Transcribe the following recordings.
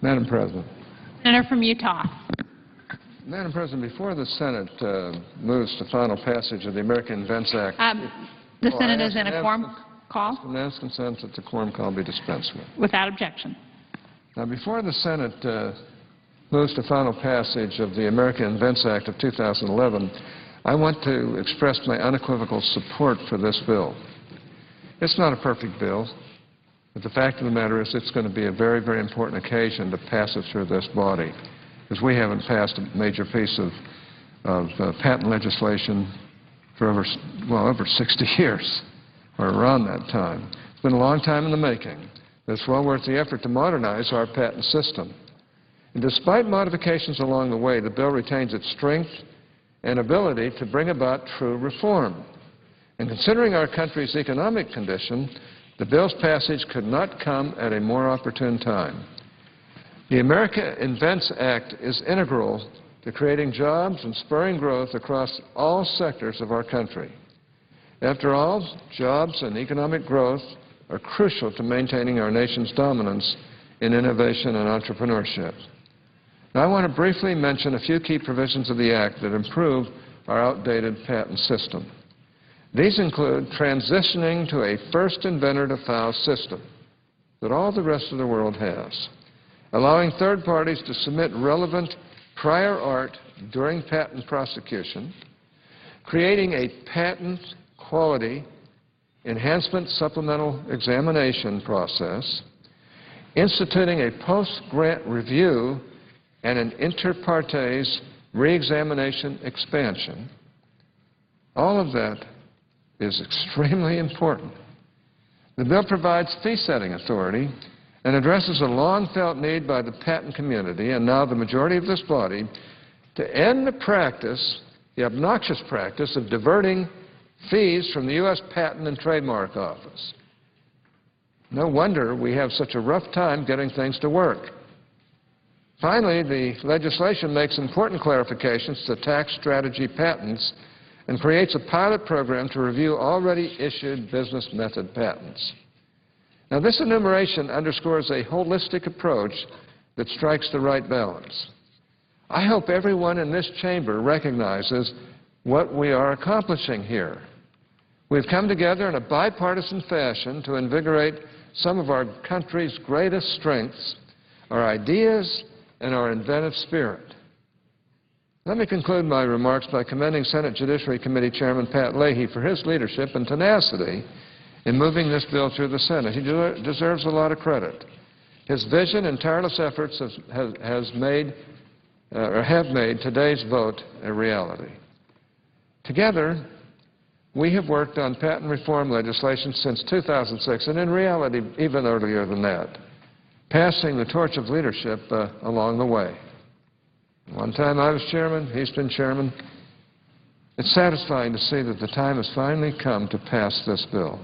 Madam President. Senator from Utah. Madam President, before the Senate moves to final passage of the American Invents Act, The Senate is in a quorum call. Unanimous consent that the quorum call be dispensed with. Without objection. Now, before the Senate moves to final passage of the American Invents Act of 2011, I want to express my unequivocal support for this bill. It's not a perfect bill, but the fact of the matter is it's going to be a very, very important occasion to pass it through this body, because we haven't passed a major piece of patent legislation for over 60 years, or around that time. It's been a long time in the making. It's well worth the effort to modernize our patent system. And despite modifications along the way, the bill retains its strength and ability to bring about true reform. And considering our country's economic condition, the bill's passage could not come at a more opportune time. The America Invents Act is integral to creating jobs and spurring growth across all sectors of our country. After all, jobs and economic growth are crucial to maintaining our nation's dominance in innovation and entrepreneurship. Now, I want to briefly mention a few key provisions of the Act that improve our outdated patent system. These include transitioning to a first inventor to file system that all the rest of the world has, allowing third parties to submit relevant prior art during patent prosecution, creating a patent quality enhancement supplemental examination process, instituting a post-grant review and an inter partes reexamination expansion. All of that is extremely important. The bill provides fee-setting authority and addresses a long-felt need by the patent community, and now the majority of this body, to end the practice, the obnoxious practice, of diverting fees from the U.S. Patent and Trademark Office. No wonder we have such a rough time getting things to work. Finally, the legislation makes important clarifications to tax strategy patents and creates a pilot program to review already issued business method patents. Now, this enumeration underscores a holistic approach that strikes the right balance. I hope everyone in this chamber recognizes what we are accomplishing here. We've come together in a bipartisan fashion to invigorate some of our country's greatest strengths, our ideas, and our inventive spirit. Let me conclude my remarks by commending Senate Judiciary Committee Chairman Pat Leahy for his leadership and tenacity in moving this bill through the Senate. He deserves a lot of credit. His vision and tireless efforts have made today's vote a reality. Together, we have worked on patent reform legislation since 2006, and in reality, even earlier than that, passing the torch of leadership along the way. One time I was chairman, he's been chairman. It's satisfying to see that the time has finally come to pass this bill.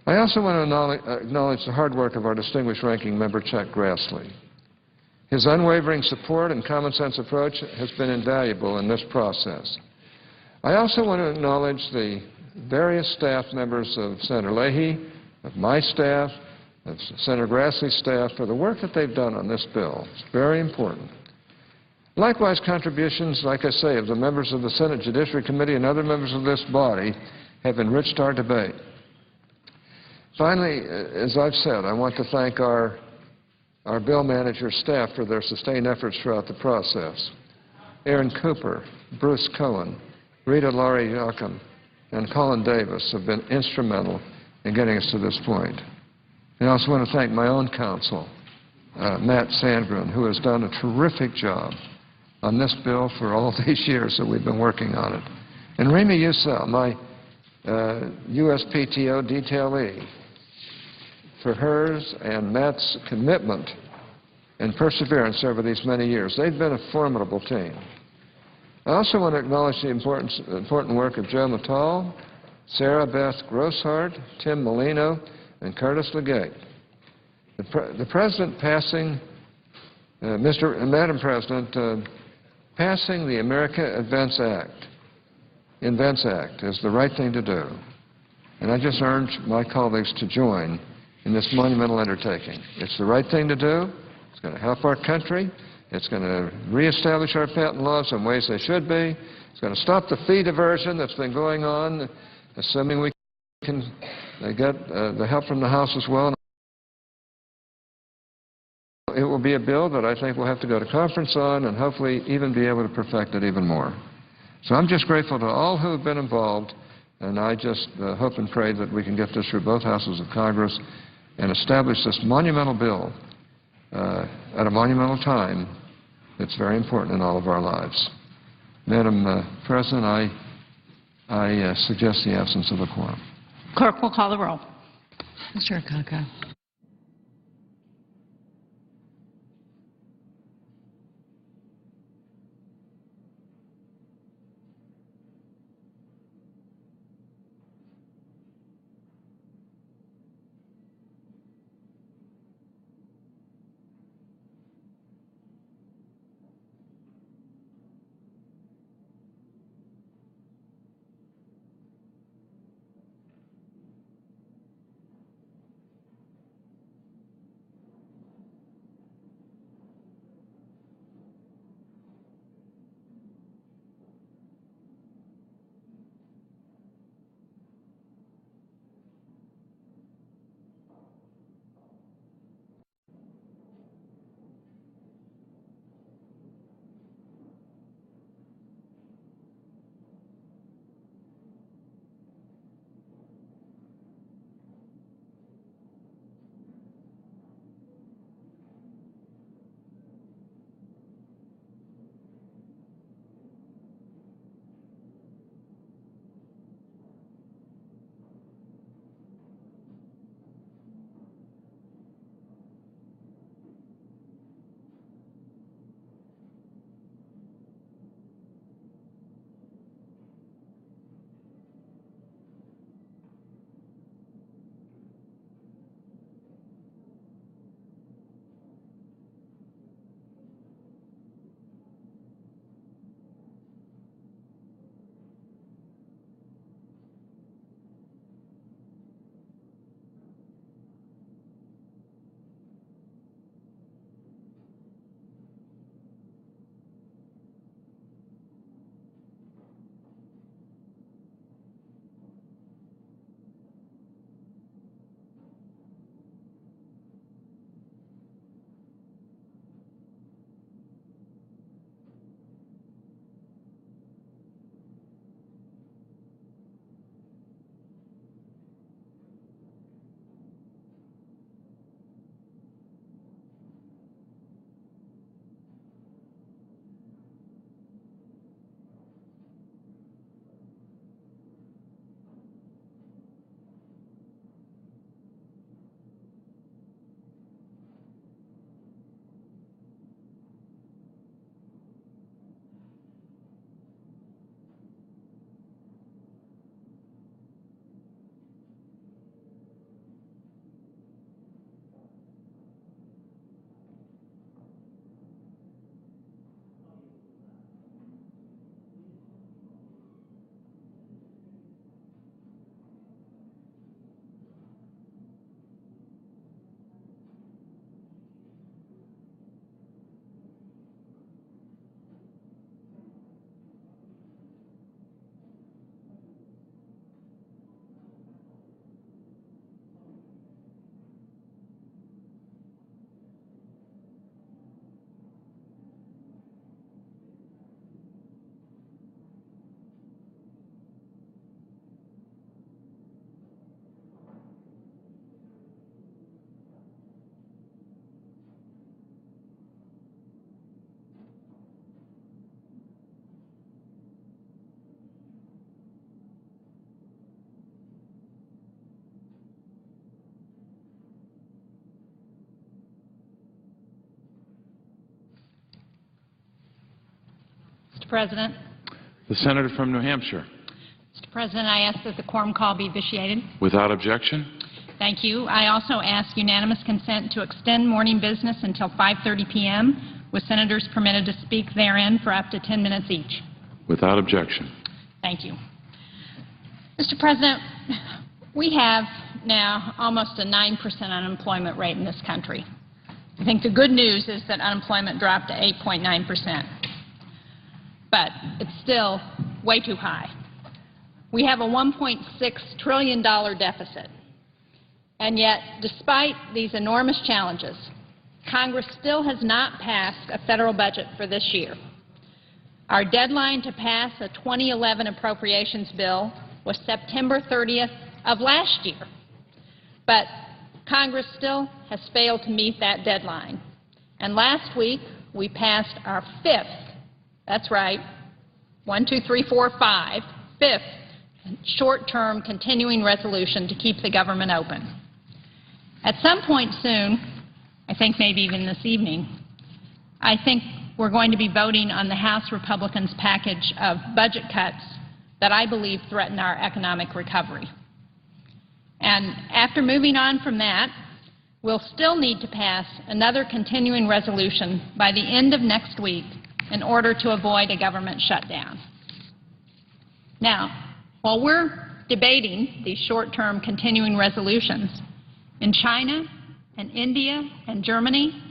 I also want to acknowledge the hard work of our distinguished ranking member, Chuck Grassley. His unwavering support and common-sense approach has been invaluable in this process. I also want to acknowledge the various staff members of Senator Leahy, of my staff, of Senator Grassley's staff for the work that they've done on this bill. It's very important. Likewise, contributions, like I say, of the members of the Senate Judiciary Committee and other members of this body have enriched our debate. Finally, as I've said, I want to thank our bill manager staff for their sustained efforts throughout the process. Aaron Cooper, Bruce Cohen, Rita Laurie Yoakum, and Colin Davis have been instrumental in getting us to this point. And I also want to thank my own counsel, Matt Sandgren, who has done a terrific job on this bill for all these years that we've been working on it. And Rima Yusel, my USPTO detailee, for hers and Matt's commitment and perseverance over these many years. They've been a formidable team. I also want to acknowledge the important work of Joe Mattal, Sarah Beth Grosshart, Tim Molino, and Curtis Legate. The President passing, Madam President, passing the America Invents Act is the right thing to do. And I just urge my colleagues to join in this monumental undertaking. It's the right thing to do, It's going to help our country. It's going to reestablish our patent laws in ways they should be. It's going to stop the fee diversion that's been going on, assuming we can get the help from the House as well. It will be a bill that I think we'll have to go to conference on and hopefully even be able to perfect it even more. So I'm just grateful to all who have been involved, and I just hope and pray that we can get this through both houses of Congress and establish this monumental bill at a monumental time that's very important in all of our lives. Madam President, I suggest the absence of a quorum. Clerk will call the roll. Mr. Akaka. Mr. President. The senator from New Hampshire. Mr. President, I ask that the quorum call be vitiated. Without objection. Thank you. I also ask unanimous consent to extend morning business until 5:30 p.m., with senators permitted to speak therein for up to 10 minutes each. Without objection. Thank you. Mr. President, we have now almost a 9% unemployment rate in this country. I think the good news is that unemployment dropped to 8.9%, but it's still way too high. We have a $1.6 trillion deficit, and yet, despite these enormous challenges, Congress still has not passed a federal budget for this year. Our deadline to pass a 2011 appropriations bill was September 30th of last year, but Congress still has failed to meet that deadline. And last week, we passed our that's right, 1, 2, 3, 4, 5, fifth short-term continuing resolution to keep the government open. At some point soon, I think maybe even this evening, I think we're going to be voting on the House Republicans' package of budget cuts that I believe threaten our economic recovery. And after moving on from that, we'll still need to pass another continuing resolution by the end of next week in order to avoid a government shutdown. Now, while we're debating these short-term continuing resolutions, in China and India and Germany,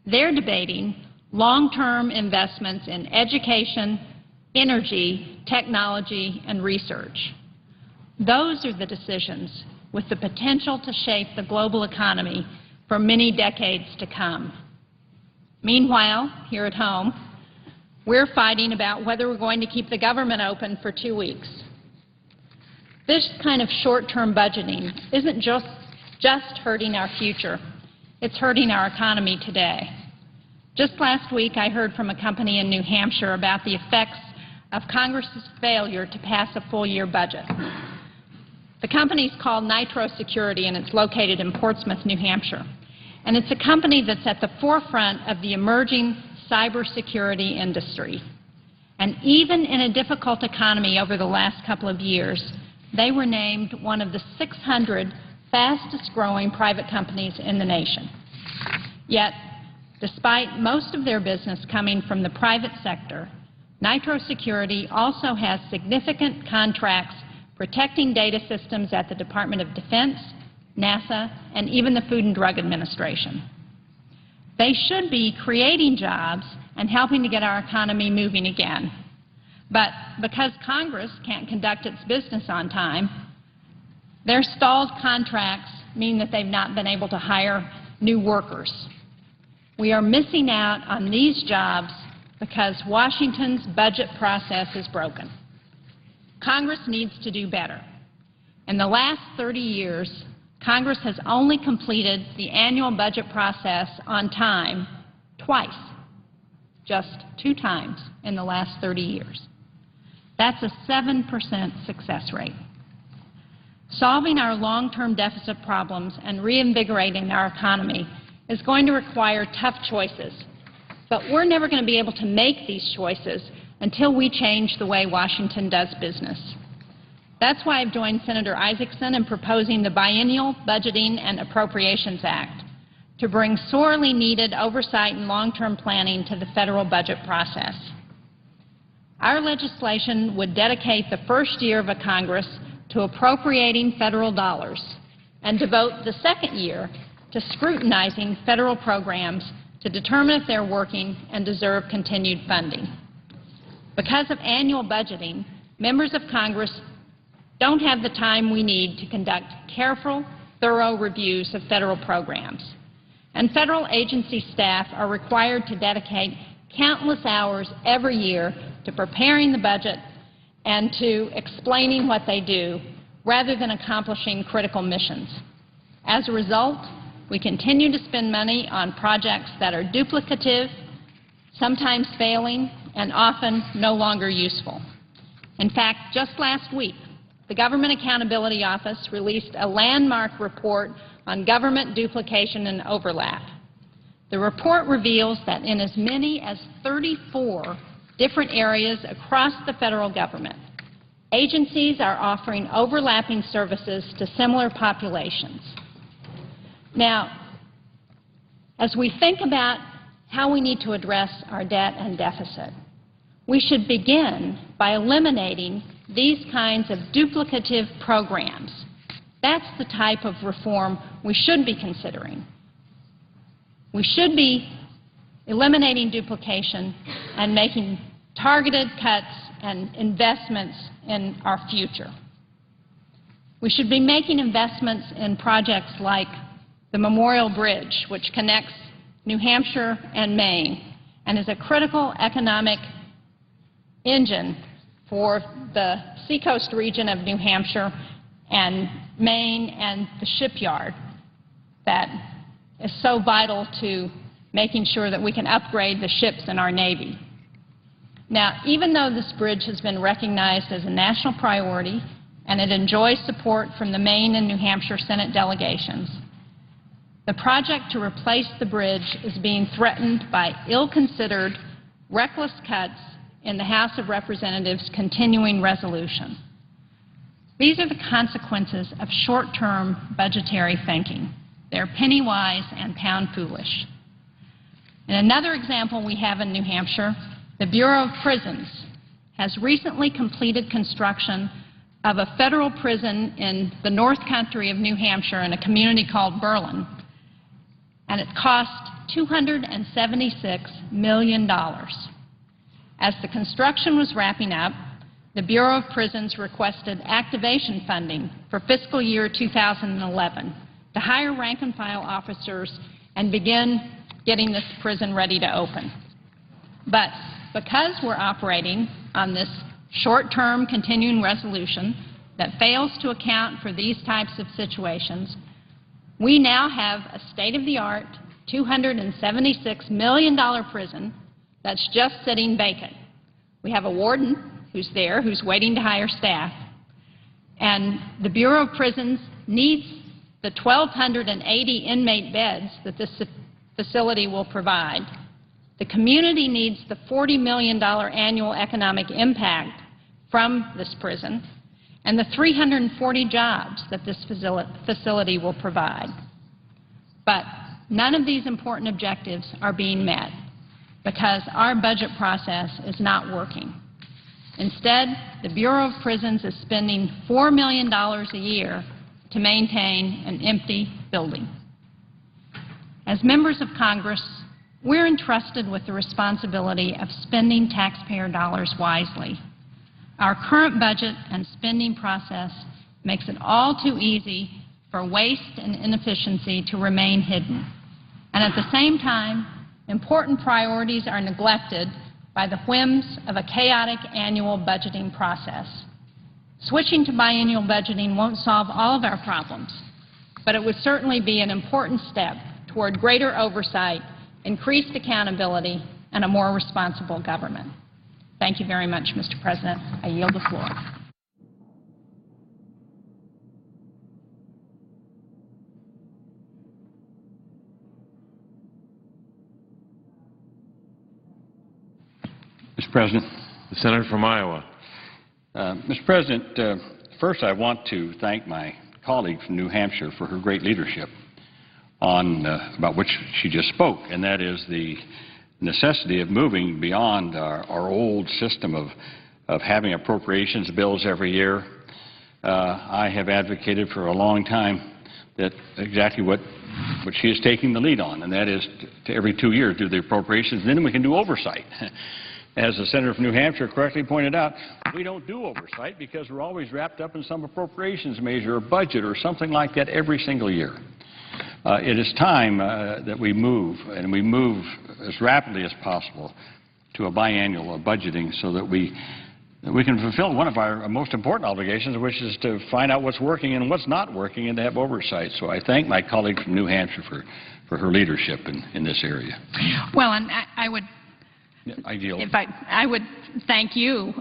they're debating long-term investments in education, energy, technology, and research. Those are the decisions with the potential to shape the global economy for many decades to come. Meanwhile, here at home, we're fighting about whether we're going to keep the government open for 2 weeks. This kind of short-term budgeting isn't just hurting our future, it's hurting our economy today. Just last week, I heard from a company in New Hampshire about the effects of Congress's failure to pass a full-year budget. The company is called Nitro Security, and it's located in Portsmouth, New Hampshire. And it's a company that's at the forefront of the emerging cybersecurity industry. And even in a difficult economy over the last couple of years, they were named one of the 600 fastest-growing private companies in the nation. Yet, despite most of their business coming from the private sector, Nitro Security also has significant contracts protecting data systems at the Department of Defense, NASA, and even the Food and Drug Administration. They should be creating jobs and helping to get our economy moving again. But because Congress can't conduct its business on time, their stalled contracts mean that they've not been able to hire new workers. We are missing out on these jobs because Washington's budget process is broken. Congress needs to do better. In the last 30 years, Congress has only completed the annual budget process on time twice, just 2 times in the last 30 years. That's a 7% success rate. Solving our long-term deficit problems and reinvigorating our economy is going to require tough choices, but we're never going to be able to make these choices until we change the way Washington does business. That's why I've joined Senator Isakson in proposing the Biennial Budgeting and Appropriations Act to bring sorely needed oversight and long-term planning to the federal budget process. Our legislation would dedicate the first year of a Congress to appropriating federal dollars and devote the second year to scrutinizing federal programs to determine if they're working and deserve continued funding. Because of annual budgeting, members of Congress don't have the time we need to conduct careful, thorough reviews of federal programs. And federal agency staff are required to dedicate countless hours every year to preparing the budget and to explaining what they do, rather than accomplishing critical missions. As a result, we continue to spend money on projects that are duplicative, sometimes failing, and often no longer useful. In fact, just last week, the Government Accountability Office released a landmark report on government duplication and overlap. The report reveals that in as many as 34 different areas across the federal government, agencies are offering overlapping services to similar populations. Now, as we think about how we need to address our debt and deficit, we should begin by eliminating these kinds of duplicative programs. That's the type of reform we should be considering. We should be eliminating duplication and making targeted cuts and investments in our future. We should be making investments in projects like the Memorial Bridge, which connects New Hampshire and Maine and is a critical economic engine for the seacoast region of New Hampshire and Maine and the shipyard that is so vital to making sure that we can upgrade the ships in our Navy. Now, even though this bridge has been recognized as a national priority and it enjoys support from the Maine and New Hampshire Senate delegations, the project to replace the bridge is being threatened by ill-considered, reckless cuts in the House of Representatives' continuing resolution. These are the consequences of short-term budgetary thinking. They're penny-wise and pound-foolish. In another example we have in New Hampshire, the Bureau of Prisons has recently completed construction of a federal prison in the North Country of New Hampshire in a community called Berlin, and it cost $276 million. As the construction was wrapping up, the Bureau of Prisons requested activation funding for fiscal year 2011 to hire rank-and-file officers and begin getting this prison ready to open. But because we're operating on this short-term continuing resolution that fails to account for these types of situations, we now have a state-of-the-art $276 million prison that's just sitting vacant. We have a warden who's there, who's waiting to hire staff, and the Bureau of Prisons needs the 1,280 inmate beds that this facility will provide. The community needs the $40 million annual economic impact from this prison and the 340 jobs that this facility will provide. But none of these important objectives are being met because our budget process is not working. Instead, the Bureau of Prisons is spending $4 million a year to maintain an empty building. As members of Congress, we're entrusted with the responsibility of spending taxpayer dollars wisely. Our current budget and spending process makes it all too easy for waste and inefficiency to remain hidden. And at the same time, important priorities are neglected by the whims of a chaotic annual budgeting process. Switching to biennial budgeting won't solve all of our problems, but it would certainly be an important step toward greater oversight, increased accountability, and a more responsible government. Thank you very much, Mr. President. I yield the floor. Mr. President. The Senator from Iowa. Mr. President, first I want to thank my colleague from New Hampshire for her great leadership on about which she just spoke, and that is the necessity of moving beyond our old system of having appropriations bills every year. I have advocated for a long time that exactly what she is taking the lead on, and that is to every 2 years do the appropriations, and then we can do oversight. As the Senator from New Hampshire correctly pointed out, we don't do oversight because we're always wrapped up in some appropriations measure or budget or something like that every single year. It is time that we move, and we move as rapidly as possible to a biannual budgeting so that we can fulfill one of our most important obligations, which is to find out what's working and what's not working and to have oversight. So I thank my colleague from New Hampshire for her leadership in this area. Well, and I would I would thank you,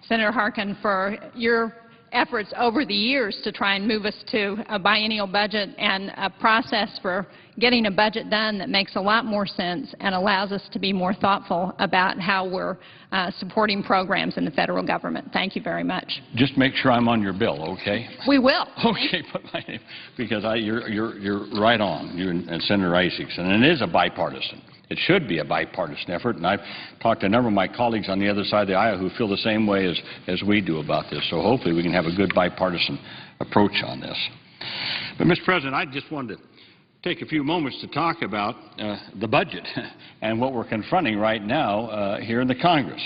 Senator Harkin, for your efforts over the years to try and move us to a biennial budget and a process for getting a budget done that makes a lot more sense and allows us to be more thoughtful about how we're supporting programs in the federal government. Thank you very much. Just make sure I'm on your bill, okay? We will. Okay, put my name, because you're right on, you and Senator Isakson, and it is a bipartisan. It should be a bipartisan effort, and I've talked to a number of my colleagues on the other side of the aisle who feel the same way as we do about this. So hopefully we can have a good bipartisan approach on this. But, Mr. President, I just wanted take a few moments to talk about the budget and what we're confronting right now here in the Congress.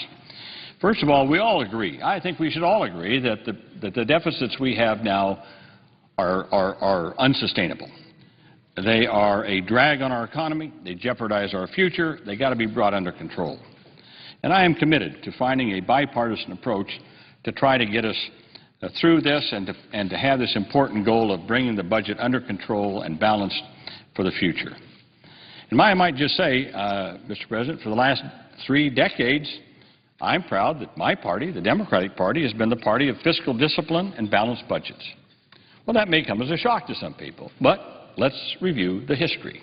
First of all, we all agree, I think we should all agree, that the deficits we have now are unsustainable. They are a drag on our economy. They jeopardize our future. They've got to be brought under control. And I am committed to finding a bipartisan approach to try to get us through this and to have this important goal of bringing the budget under control and balanced for the future. And I might just say, Mr. President, for the last 3 decades, I'm proud that my party, the Democratic Party, has been the party of fiscal discipline and balanced budgets. Well, that may come as a shock to some people, but let's review the history.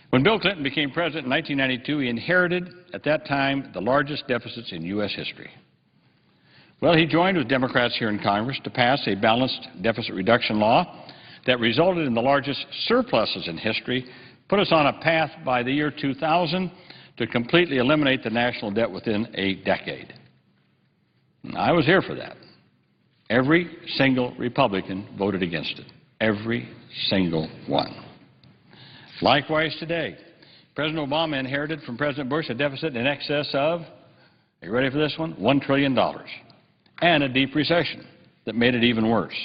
When Bill Clinton became president in 1992, he inherited, at that time, the largest deficits in U.S. history. Well, he joined with Democrats here in Congress to pass a balanced deficit reduction law that resulted in the largest surpluses in history, put us on a path by the year 2000 to completely eliminate the national debt within a decade. I was here for that. Every single Republican voted against it. Every single one. Likewise today, President Obama inherited from President Bush a deficit in excess of, are you ready for this one? $1 trillion. And a deep recession that made it even worse.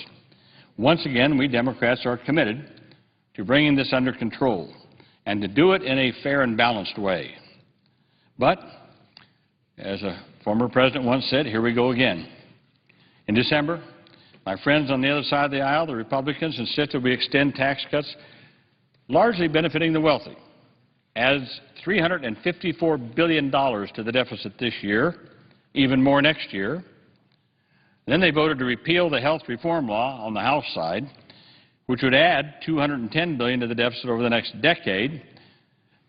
Once again, we Democrats are committed to bringing this under control and to do it in a fair and balanced way. But, as a former president once said, here we go again. In December, my friends on the other side of the aisle, the Republicans, insisted we extend tax cuts largely benefiting the wealthy, adds $354 billion to the deficit this year, even more next year. Then they voted to repeal the health reform law on the House side, which would add $210 billion to the deficit over the next decade.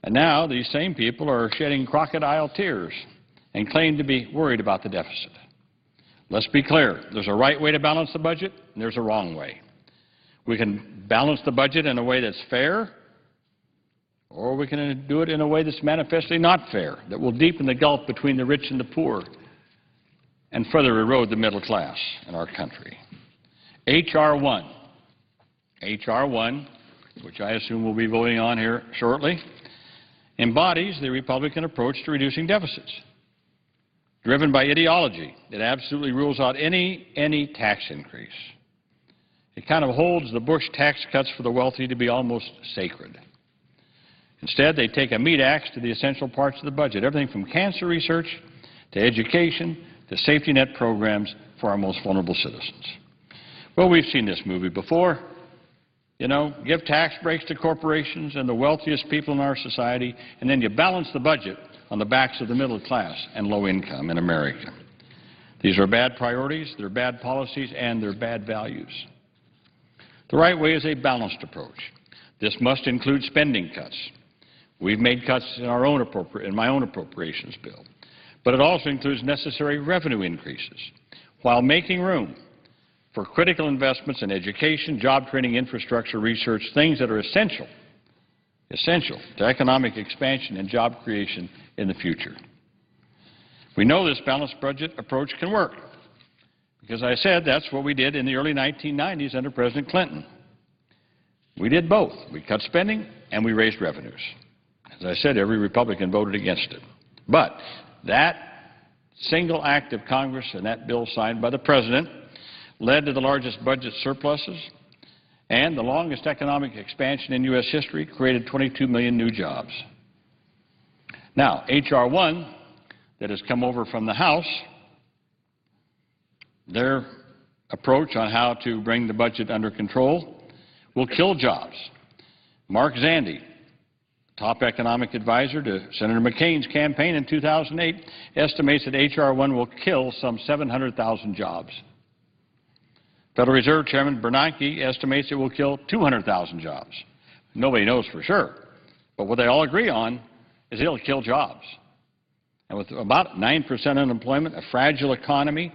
And now these same people are shedding crocodile tears and claim to be worried about the deficit. Let's be clear. There's a right way to balance the budget, and there's a wrong way. We can balance the budget in a way that's fair, or we can do it in a way that's manifestly not fair, that will deepen the gulf between the rich and the poor and further erode the middle class in our country. H.R. 1, which I assume we'll be voting on here shortly, embodies the Republican approach to reducing deficits. Driven by ideology, it absolutely rules out any tax increase. It kind of holds the Bush tax cuts for the wealthy to be almost sacred. Instead, they take a meat axe to the essential parts of the budget, everything from cancer research to education to safety net programs for our most vulnerable citizens. Well, we've seen this movie before. You know, give tax breaks to corporations and the wealthiest people in our society, and then you balance the budget on the backs of the middle class and low income in America. These are bad priorities, they're bad policies, and they're bad values. The right way is a balanced approach. This must include spending cuts. We've made cuts in my own appropriations bill. But it also includes necessary revenue increases while making room for critical investments in education, job training, infrastructure, research, things that are essential to economic expansion and job creation in the future. We know this balanced budget approach can work because I said that's what we did in the early 1990s under President Clinton. We did both. We cut spending and we raised revenues. As I said, every Republican voted against it. But that single act of Congress and that bill signed by the President led to the largest budget surpluses and the longest economic expansion in U.S. history, created 22 million new jobs. Now, H.R. 1 that has come over from the House, their approach on how to bring the budget under control will kill jobs. Mark Zandi, top economic advisor to Senator McCain's campaign in 2008, estimates that H.R. 1 will kill some 700,000 jobs. Federal Reserve Chairman Bernanke estimates it will kill 200,000 jobs. Nobody knows for sure, but what they all agree on is it'll kill jobs. And with about 9% unemployment, a fragile economy,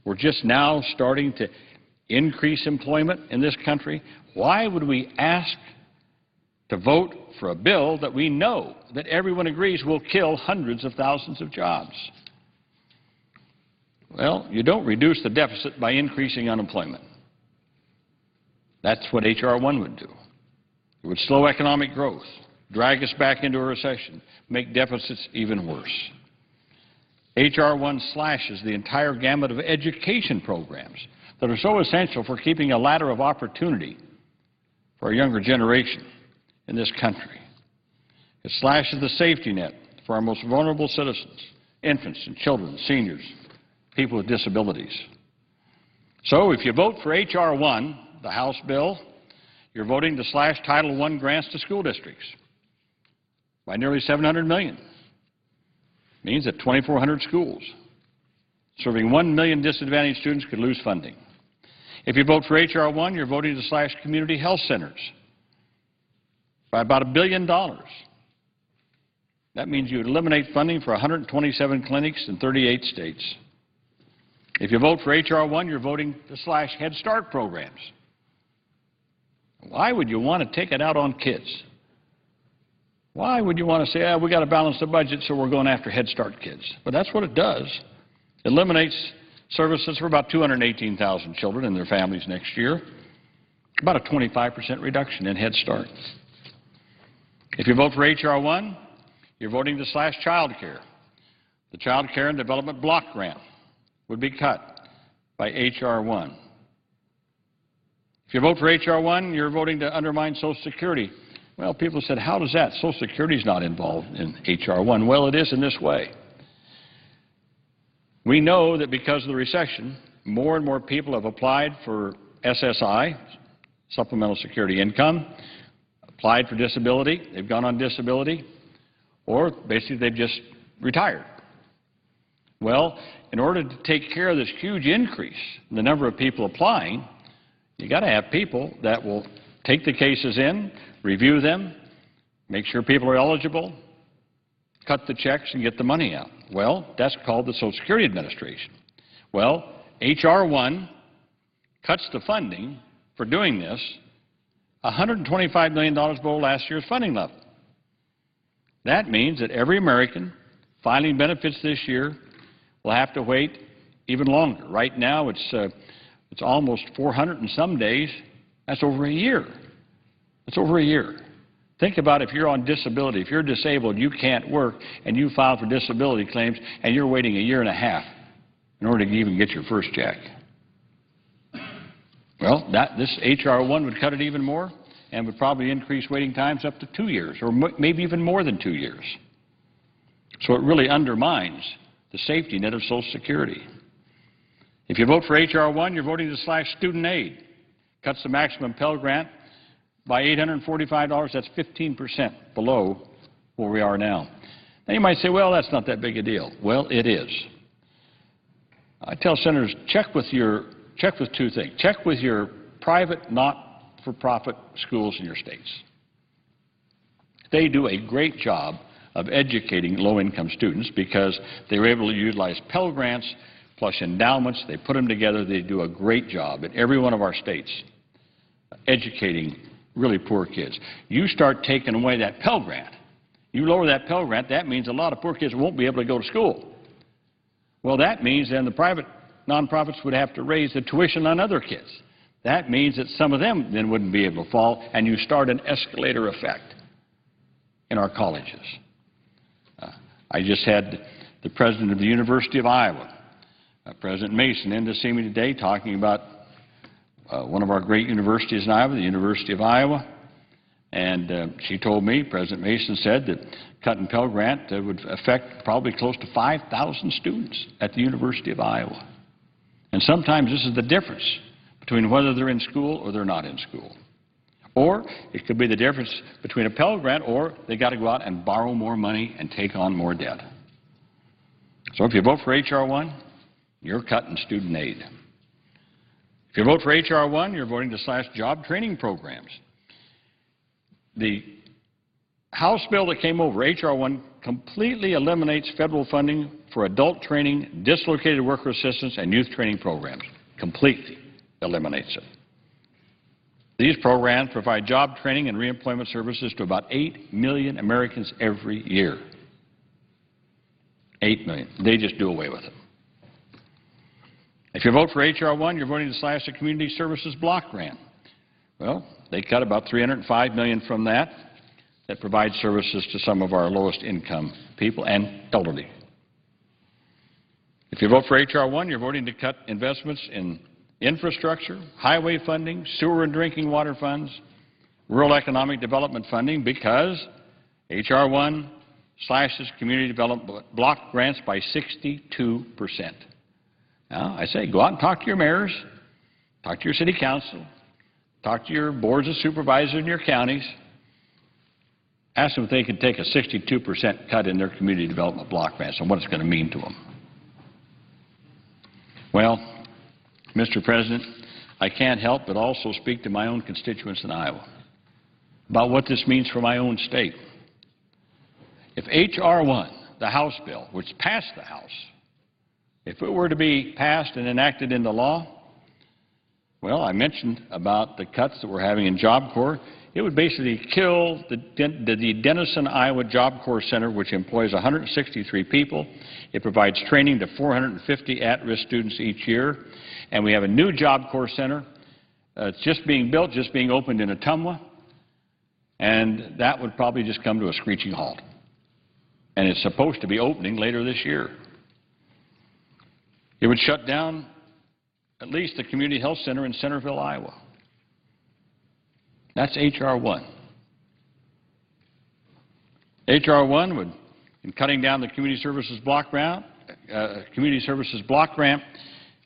we're just now starting to increase employment in this country. Why would we ask to vote for a bill that we know that everyone agrees will kill hundreds of thousands of jobs? Well, you don't reduce the deficit by increasing unemployment. That's what H.R. 1 would do. It would slow economic growth, drag us back into a recession, make deficits even worse. H.R. 1 slashes the entire gamut of education programs that are so essential for keeping a ladder of opportunity for our younger generation in this country. It slashes the safety net for our most vulnerable citizens, infants and children, seniors, people with disabilities. So if you vote for H.R. 1, the House bill, you're voting to slash Title I grants to school districts by nearly $700 million. Means that 2,400 schools serving 1 million disadvantaged students could lose funding. If you vote for H.R. 1, you're voting to slash community health centers by about $1 billion. That means you would eliminate funding for 127 clinics in 38 states. If you vote for H.R. 1, you're voting to slash Head Start programs. Why would you want to take it out on kids? Why would you want to say, we got to balance the budget, so we're going after Head Start kids? But that's what it does. It eliminates services for about 218,000 children and their families next year, about a 25% reduction in Head Start. If you vote for H.R. 1, you're voting to slash child care. The Child Care and Development Block Grant would be cut by H.R. 1. If you vote for H.R. 1, you're voting to undermine Social Security. Well, people said, how does that? Social Security is not involved in H.R. 1. Well, it is in this way. We know that because of the recession, more and more people have applied for SSI, Supplemental Security Income, applied for disability, they've gone on disability, or basically they've just retired. Well, in order to take care of this huge increase in the number of people applying, you got to have people that will take the cases in, review them, make sure people are eligible, cut the checks and get the money out. Well, that's called the Social Security Administration. Well, H.R. 1 cuts the funding for doing this $125 million below last year's funding level. That means that every American filing benefits this year will have to wait even longer. Right now, it's almost 400 and some days. That's over a year. That's over a year. Think about if you're on disability, if you're disabled, you can't work, and you file for disability claims, and you're waiting a year and a half in order to even get your first check. Well, this H.R. 1 would cut it even more and would probably increase waiting times up to 2 years, or maybe even more than 2 years. So it really undermines the safety net of Social Security. If you vote for H.R. 1, you're voting to slash student aid. Cuts the maximum Pell Grant by $845. That's 15% below where we are now. Now you might say, well, that's not that big a deal. Well, it is. I tell senators, check with two things. Check with your private, not-for-profit schools in your states. They do a great job of educating low-income students because they were able to utilize Pell Grants plus endowments. They put them together. They do a great job in every one of our states educating really poor kids. You start taking away that Pell Grant, you lower that Pell Grant, that means a lot of poor kids won't be able to go to school. Well, that means then the private nonprofits would have to raise the tuition on other kids. That means that some of them then wouldn't be able to fall, and you start an escalator effect in our colleges. I just had the president of the University of Iowa, President Mason, in to see me today talking about one of our great universities in Iowa, the University of Iowa. And she told me, President Mason said, that cutting Pell Grant would affect probably close to 5,000 students at the University of Iowa. And sometimes this is the difference between whether they're in school or they're not in school. Or it could be the difference between a Pell Grant or they got to go out and borrow more money and take on more debt. So if you vote for H.R. 1, you're cutting student aid. If you vote for H.R. 1, you're voting to slash job training programs. The House bill that came over, H.R. 1, completely eliminates federal funding for adult training, dislocated worker assistance, and youth training programs. Completely eliminates it. These programs provide job training and reemployment services to about 8 million Americans every year. 8 million. They just do away with it. If you vote for H.R. 1, you're voting to slash the Community Services Block Grant, Well, they cut about $305 million from that provides services to some of our lowest income people and elderly. If you vote for H.R. 1, you're voting to cut investments in infrastructure, highway funding, sewer and drinking water funds, rural economic development funding, because H.R. 1 slashes community development block grants by 62%. Now, I say go out and talk to your mayors, talk to your city council, talk to your boards of supervisors in your counties, ask them if they can take a 62% cut in their community development block grants and what it's going to mean to them. Well, Mr. President, I can't help but also speak to my own constituents in Iowa about what this means for my own state. If H.R. 1, the House bill, which passed the House, if it were to be passed and enacted into law, well, I mentioned about the cuts that we're having in Job Corps. It would basically kill the Denison, Iowa Job Corps Center, which employs 163 people. It provides training to 450 at-risk students each year. And we have a new Job Corps Center. It's just being built, just being opened in Ottumwa. And that would probably just come to a screeching halt. And it's supposed to be opening later this year. It would shut down at least the Community Health Center in Centerville, Iowa. That's H.R. 1. H.R. 1 would, in cutting down the Community Services Block Grant,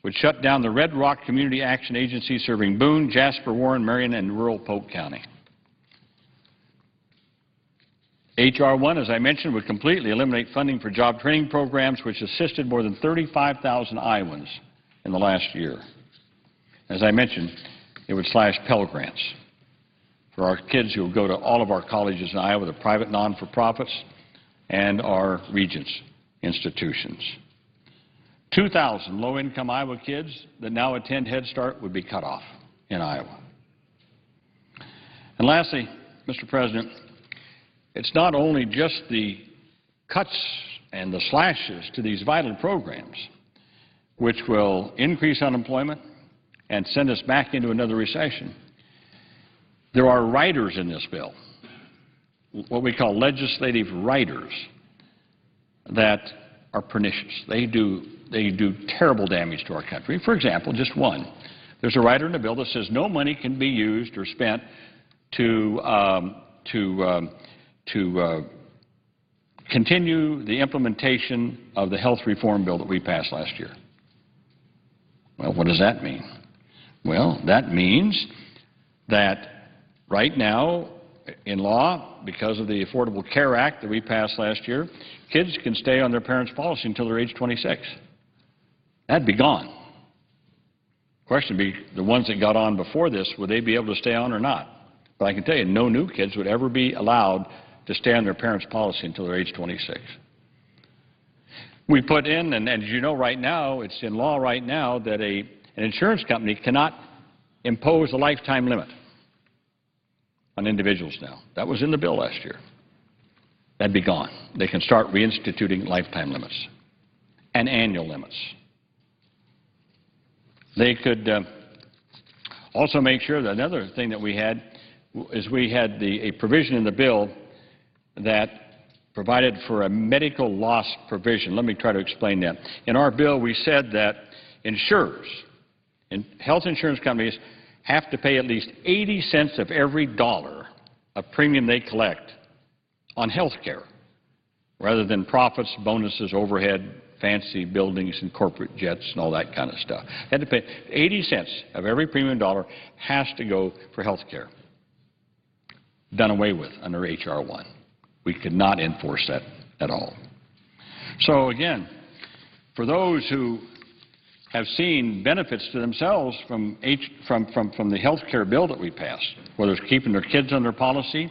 would shut down the Red Rock Community Action Agency serving Boone, Jasper, Warren, Marion, and rural Polk County. H.R. 1, as I mentioned, would completely eliminate funding for job training programs, which assisted more than 35,000 Iowans in the last year. As I mentioned, it would slash Pell Grants for our kids who will go to all of our colleges in Iowa, the private non-for-profits, and our Regents institutions. 2,000 low-income Iowa kids that now attend Head Start would be cut off in Iowa. And lastly, Mr. President, it's not only just the cuts and the slashes to these vital programs which will increase unemployment and send us back into another recession. There are riders in this bill, what we call legislative riders, that are pernicious. They do terrible damage to our country. For example, just one. There's a rider in the bill that says no money can be used or spent to continue the implementation of the health reform bill that we passed last year. Well, what does that mean? Well, that means that right now, in law, because of the Affordable Care Act that we passed last year, kids can stay on their parents' policy until they're age 26. That'd be gone. The question would be, the ones that got on before this, would they be able to stay on or not? But I can tell you, no new kids would ever be allowed to stay on their parents' policy until they're age 26. We put in, and as you know right now, it's in law right now, that an insurance company cannot impose a lifetime limit on individuals now. That was in the bill last year. That'd be gone. They can start reinstituting lifetime limits and annual limits. They could also make sure that another thing that we had is we had a provision in the bill that provided for a medical loss provision. Let me try to explain that. In our bill, we said that insurers and health insurance companies have to pay at least 80 cents of every dollar of premium they collect on health care, rather than profits, bonuses, overhead, fancy buildings and corporate jets and all that kind of stuff. They had to pay 80 cents of every premium dollar has to go for health care. Done away with under H.R. 1. We could not enforce that at all. So again, for those who have seen benefits to themselves from the health care bill that we passed, whether it's keeping their kids on their policy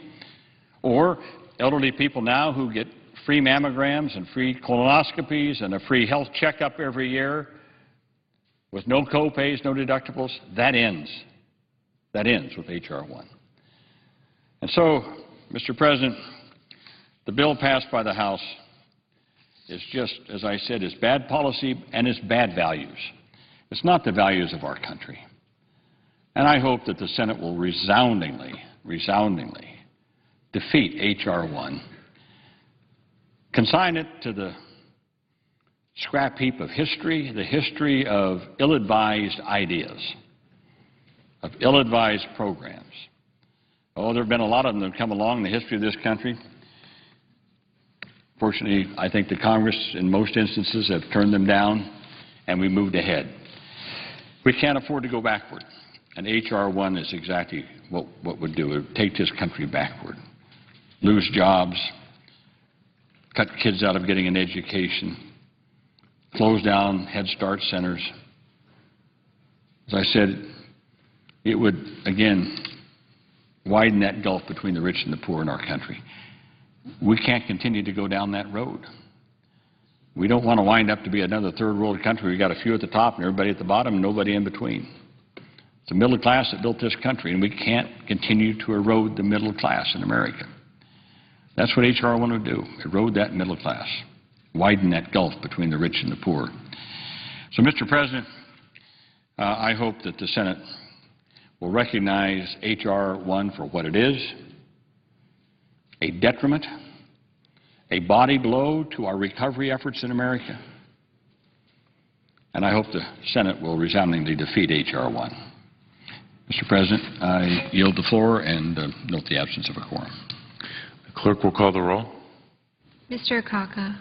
or elderly people now who get free mammograms and free colonoscopies and a free health checkup every year with no co-pays, no deductibles, that ends. That ends with H.R. 1. And so, Mr. President, the bill passed by the House is just, as I said, is bad policy and it's bad values. It's not the values of our country. And I hope that the Senate will resoundingly defeat H.R. 1, consign it to the scrap heap of history, the history of ill-advised ideas, of ill-advised programs. Oh, there have been a lot of them that have come along in the history of this country. Fortunately, I think the Congress, in most instances, have turned them down, and we moved ahead. We can't afford to go backward, and H.R. 1 is exactly what would do. It would take this country backward, lose jobs, cut kids out of getting an education, close down Head Start centers. As I said, it would, again, widen that gulf between the rich and the poor in our country. We can't continue to go down that road. We don't want to wind up to be another third world country. We've got a few at the top and everybody at the bottom and nobody in between. It's the middle class that built this country, and we can't continue to erode the middle class in America. That's what H.R. 1 would do, erode that middle class, widen that gulf between the rich and the poor. So, Mr. President, I hope that the Senate will recognize H.R. 1 for what it is, a detriment, a body blow to our recovery efforts in America, and I hope the Senate will resoundingly defeat H.R. 1. Mr. President, I yield the floor and note the absence of a quorum. The clerk will call the roll. Mr. Akaka.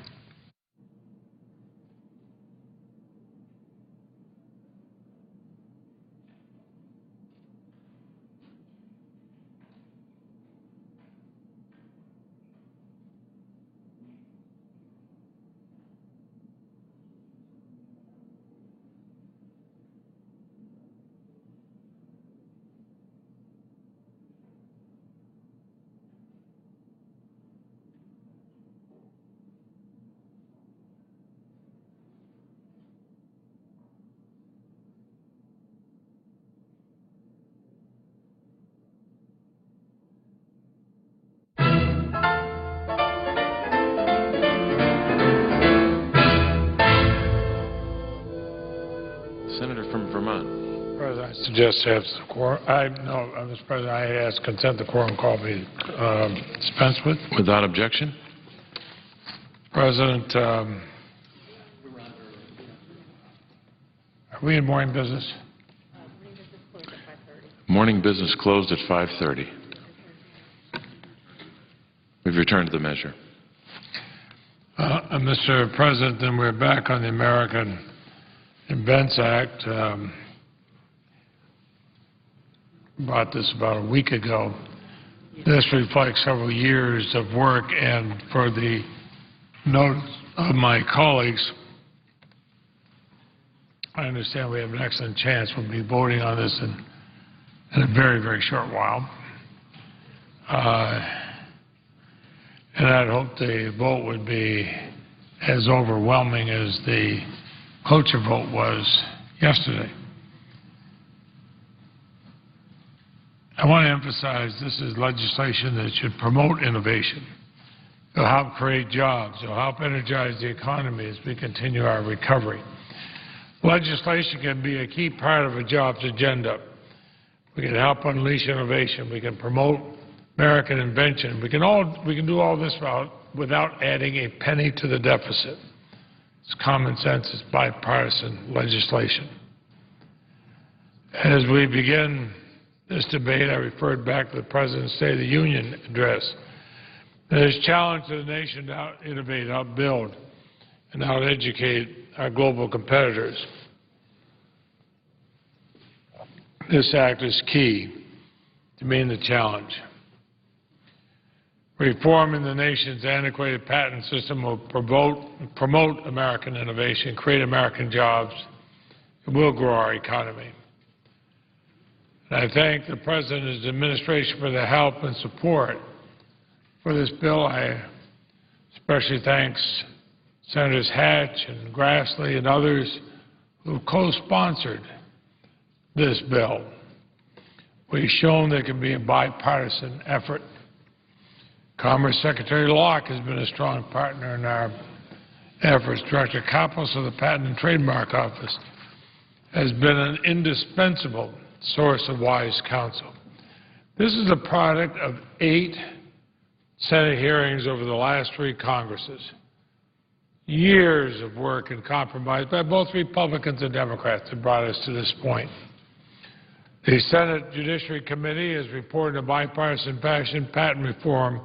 Senator from Vermont. President, I suggest to have the quorum. Mr. President, I ask consent the quorum call be dispensed with. Without objection. President, are we in morning business? Morning business closed at 5:30. We've returned to the measure. Mr. President, then we're back on the American Invents Act. Brought this about a week ago. This reflects several years of work, and for the notes of my colleagues, I understand we have an excellent chance. We'll be voting on this in a very, very short while. And I'd hope the vote would be as overwhelming as the cloture vote was yesterday. I want to emphasize this is legislation that should promote innovation. It'll help create jobs. It'll help energize the economy as we continue our recovery. Legislation can be a key part of a jobs agenda. We can help unleash innovation. We can promote American invention. We can do all this without adding a penny to the deficit. It's common sense. It's bipartisan legislation. As we begin this debate, I referred back to the President's State of the Union address. There's a challenge to the nation to out-innovate, out-build, and out-educate our global competitors. This act is key to meeting the challenge. Reforming the nation's antiquated patent system will promote American innovation, create American jobs. It will grow our economy. And I thank the President and his administration for their help and support for this bill. I especially thank Senators Hatch and Grassley and others who co-sponsored this bill. We've shown there can be a bipartisan effort. Commerce Secretary Locke has been a strong partner in our efforts. Director Kapos of the Patent and Trademark Office has been an indispensable source of wise counsel. This is a product of 8 Senate hearings over the last 3 Congresses. Years of work and compromise by both Republicans and Democrats that brought us to this point. The Senate Judiciary Committee has reported a bipartisan fashion patent reform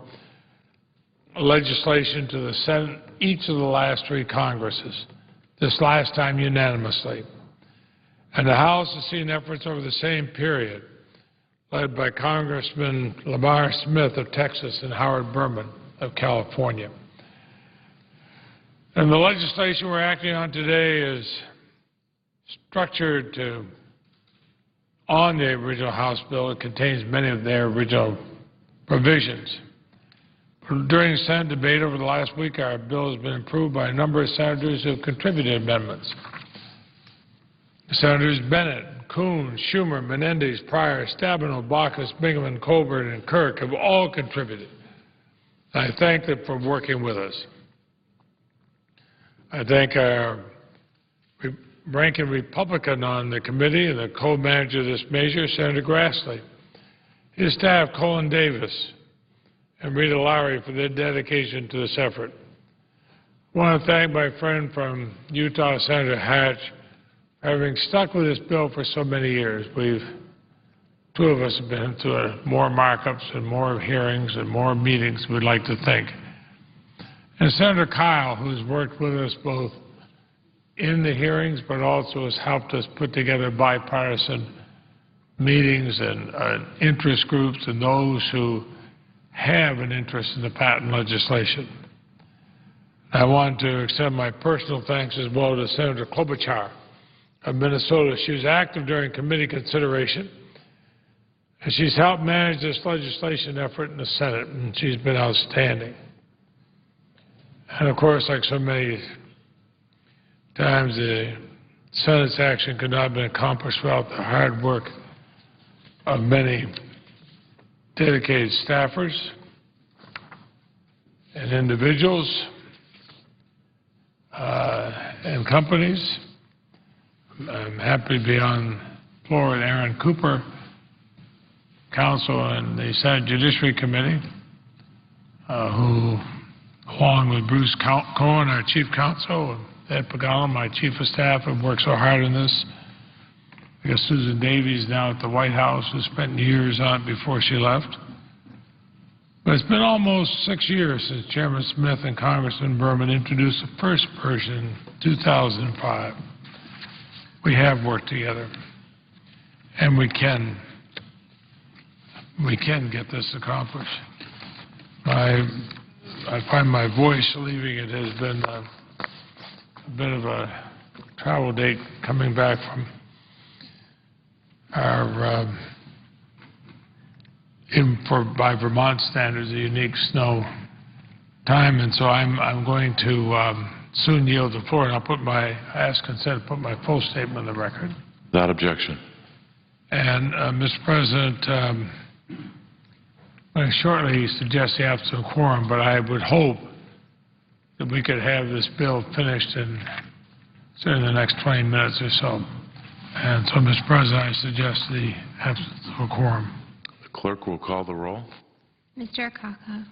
legislation to the Senate each of the last 3 Congresses, this last time unanimously. And the House has seen efforts over the same period, led by Congressman Lamar Smith of Texas and Howard Berman of California. And the legislation we're acting on today is structured on the original House bill. It contains many of their original provisions. During Senate debate over the last week, our bill has been approved by a number of senators who have contributed amendments. Senators Bennett, Coons, Schumer, Menendez, Pryor, Stabenow, Baucus, Bingaman, Colbert, and Kirk have all contributed. I thank them for working with us. I thank our ranking Republican on the committee and the co-manager of this measure, Senator Grassley, his staff, Colin Davis, and Rita Lowry for their dedication to this effort. I want to thank my friend from Utah, Senator Hatch, for having stuck with this bill for so many years. Two of us have been through more markups and more hearings and more meetings we'd like to think. And Senator Kyle, who's worked with us both in the hearings but also has helped us put together bipartisan meetings and interest groups and those who have an interest in the patent legislation. I want to extend my personal thanks as well to Senator Klobuchar of Minnesota. She was active during committee consideration, and she's helped manage this legislation effort in the Senate, and she's been outstanding. And of course, like so many times, the Senate's action could not have been accomplished without the hard work of many dedicated staffers and individuals and companies. I'm happy to be on the floor with Aaron Cooper, counsel in the Senate Judiciary Committee, who, along with Bruce Cohen, our chief counsel, and Ed Pagala, my chief of staff, have worked so hard on this. I guess Susan Davies now at the White House, who spent years on it before she left. But it's been almost 6 years since Chairman Smith and Congressman Berman introduced the first version in 2005. We have worked together, and we can get this accomplished. I find my voice leaving it has been a bit of a travel date coming back from our, by Vermont standards, a unique snow time, and so I'm going to soon yield the floor, and I ask consent to put my full statement on the record. Without objection. And, Mr. President, I shortly suggest the absence of quorum, but I would hope that we could have this bill finished in certainly the next 20 minutes or so. And so, Mr. President, I suggest the absence of a quorum. The clerk will call the roll. Mr. Akaka.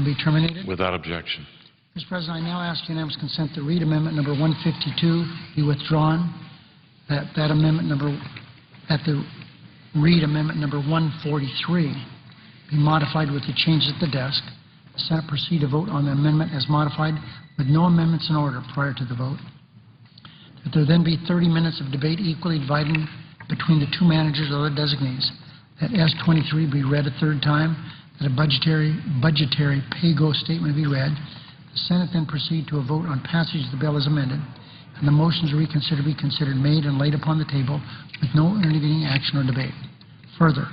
and be terminated. Without objection. Mr. President, I now ask unanimous consent that Reed Amendment number 152 be withdrawn, that the Reed Amendment number 143 be modified with the changes at the desk. The Senate proceed to vote on the amendment as modified with no amendments in order prior to the vote. That there then be 30 minutes of debate equally divided between the two managers or their designees. That S-23 be read a third time. That a budgetary pay-go statement be read. The Senate then proceed to a vote on passage of the bill as amended, and the motions to reconsider be considered made and laid upon the table with no intervening action or debate. Further,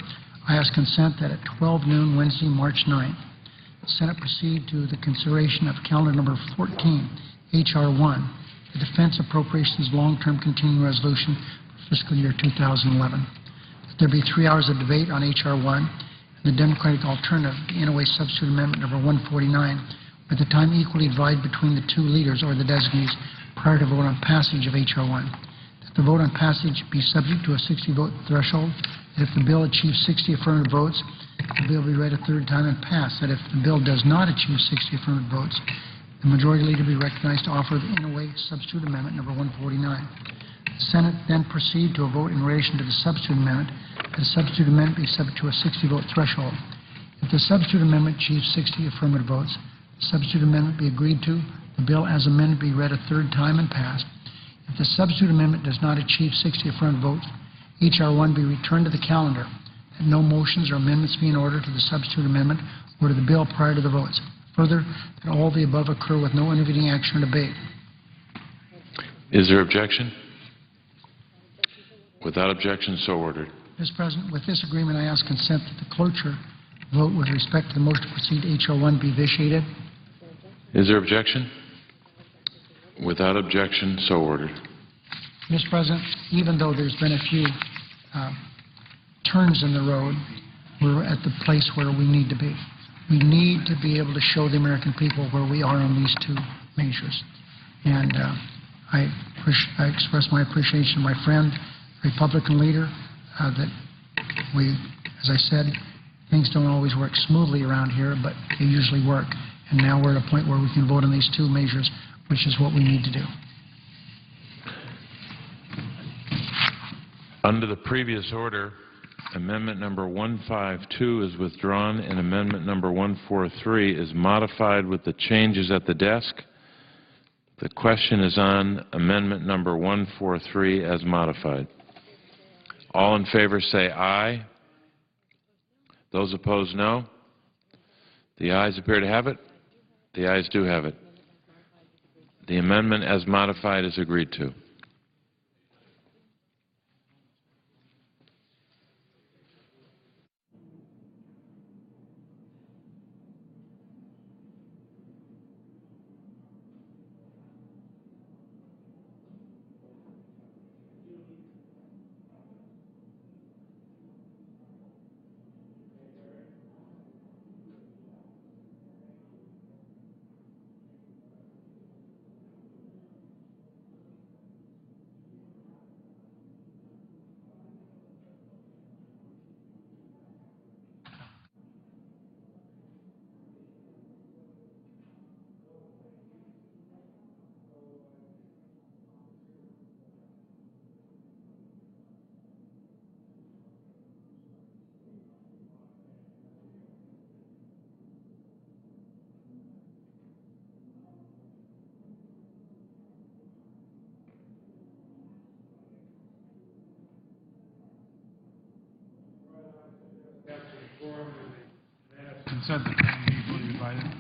I ask consent that at 12 noon Wednesday, March 9th, the Senate proceed to the consideration of calendar number 14, H.R. 1, the Defense Appropriations Long-Term Continuing Resolution for fiscal year 2011. That there be 3 hours of debate on H.R. 1 and the Democratic alternative, the Inouye Substitute Amendment number 149, with the time equally divided between the two leaders or the designees prior to vote on passage of H.R. 1. That the vote on passage be subject to a 60-vote threshold. That if the bill achieves 60 affirmative votes, the bill be read a third time and passed. That if the bill does not achieve 60 affirmative votes, the majority leader be recognized to offer the Inouye Substitute Amendment number 149. The Senate then proceed to a vote in relation to the substitute amendment. That the substitute amendment be subject to a 60-vote threshold. If the substitute amendment achieves 60 affirmative votes, the substitute amendment be agreed to, the bill as amended be read a third time and passed. If the substitute amendment does not achieve 60 affirmative votes, H.R. 1 be returned to the calendar, that no motions or amendments be in order to the substitute amendment or to the bill prior to the votes. Further, that all the above occur with no intervening action or debate. Is there objection? Without objection, so ordered. Mr. President, with this agreement, I ask consent that the cloture vote with respect to the motion to proceed H.R. 1 be vitiated. Is there objection? Without objection, so ordered. Mr. President, even though there's been a few turns in the road, we're at the place where we need to be. We need to be able to show the American people where we are on these two measures. And I express my appreciation to my friend, Republican leader, that we, as I said, things don't always work smoothly around here, but they usually work. And now we're at a point where we can vote on these two measures, which is what we need to do. Under the previous order, Amendment number 152 is withdrawn and Amendment number 143 is modified with the changes at the desk. The question is on Amendment number 143 as modified. All in favor say aye. Those opposed, no. The ayes appear to have it. The ayes do have it. The amendment as modified is agreed to. Consent that can be equally divided.